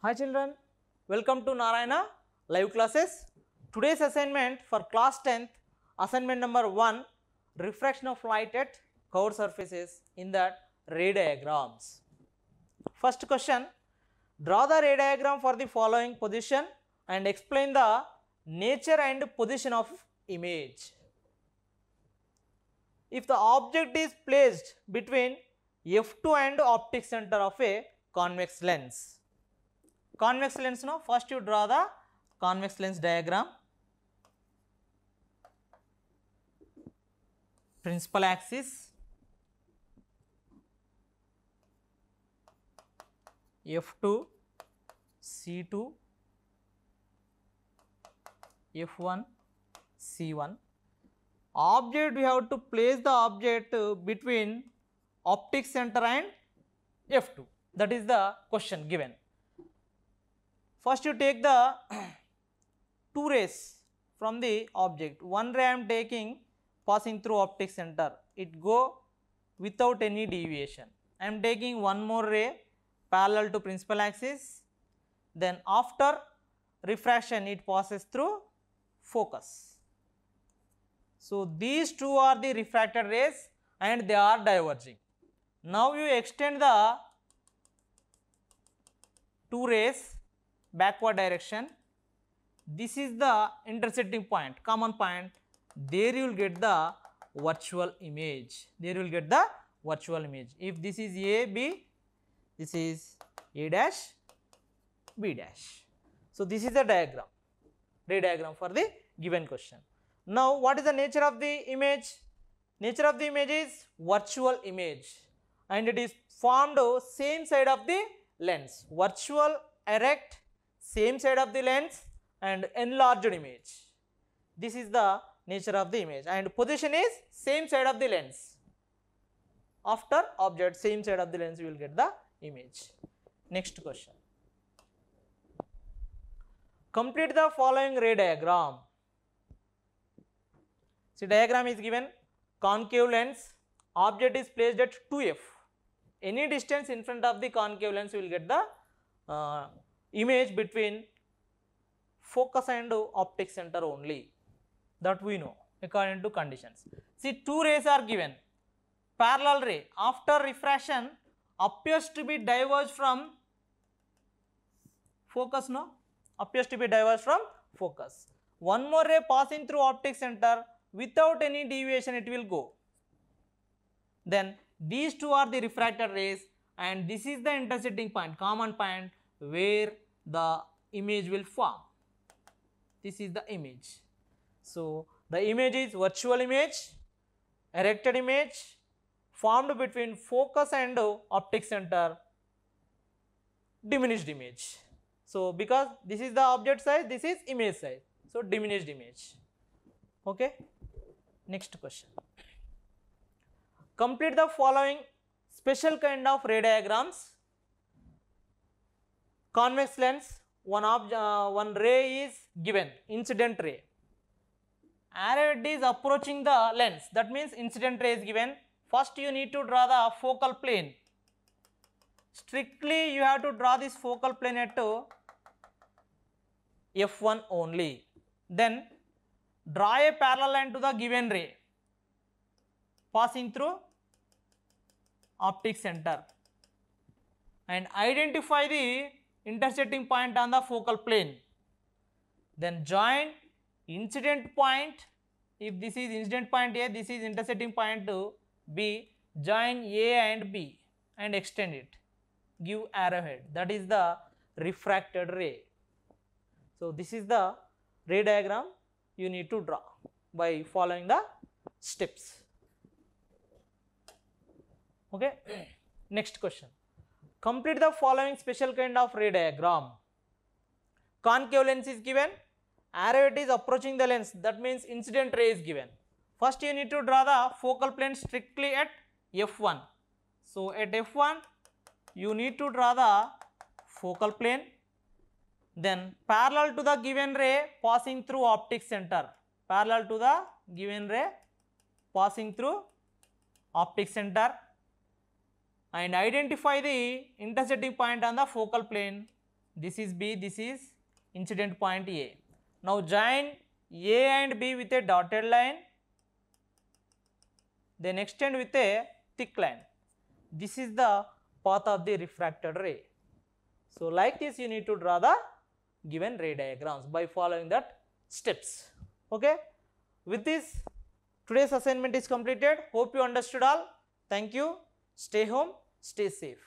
Hi children, welcome to Narayana live classes. Today's assignment for class 10th, assignment number 1, refraction of light at curved surfaces in the ray diagrams. First question, draw the ray diagram for the following position and explain the nature and position of image. If the object is placed between f2 and optic center of a convex lens. Convex lens, no, first you draw the convex lens diagram. Principal axis, f2, c2, f1, c1. Object, we have to place the object between optic center and f2. That is the question given. First you take the two rays from the object. One ray I am taking passing through optic center. It go without any deviation. I am taking one more ray parallel to principal axis. Then after refraction it passes through focus. So these two are the refracted rays and they are diverging. Now you extend the two rays backward direction. This is the intersecting point, common point. There you will get the virtual image. There you will get the virtual image. If this is A, B, this is A dash, B dash. So this is the diagram, ray diagram for the given question. Now what is the nature of the image? Nature of the image is virtual image and it is formed same side of the lens. Virtual, erect, same side of the lens and enlarged image. This is the nature of the image and position is same side of the lens. After object same side of the lens you will get the image. Next question. Complete the following ray diagram. See, diagram is given. Concave lens, object is placed at 2f. Any distance in front of the concave lens you will get the image between focus and optic center only. That we know according to conditions. See, two rays are given. Parallel ray after refraction appears to be diverged from focus, no? Appears to be diverged from focus. One more ray passing through optic center, without any deviation it will go. Then these two are the refracted rays and this is the intersecting point, common point where the image will form. This is the image. So the image is virtual image, erected image, formed between focus and optic center, diminished image. So because this is the object size, this is image size. So diminished image. Okay. Next question. Complete the following special kind of ray diagrams. Convex lens, one ray is given, incident ray. Arrow head is approaching the lens, that means incident ray is given. First you need to draw the focal plane. Strictly you have to draw this focal plane at f1 only. Then draw a parallel line to the given ray passing through optic center and identify the intersecting point on the focal plane. Then join incident point. If this is incident point A, this is intersecting point B, join A and B and extend it. Give arrowhead. That is the refracted ray. So this is the ray diagram you need to draw by following the steps. Okay. Next question. Complete the following special kind of ray diagram. Concave lens is given. Arrow is approaching the lens, that means incident ray is given. First you need to draw the focal plane strictly at f1. So at f1 you need to draw the focal plane. Then parallel to the given ray passing through optic center. Parallel to the given ray passing through optic center. And identify the intersecting point on the focal plane, this is B, this is incident point A. Now join A and B with a dotted line, then extend with a thick line. This is the path of the refracted ray. So like this you need to draw the given ray diagrams by following that steps. Okay. With this, today's assignment is completed. Hope you understood all. Thank you. Stay home, stay safe.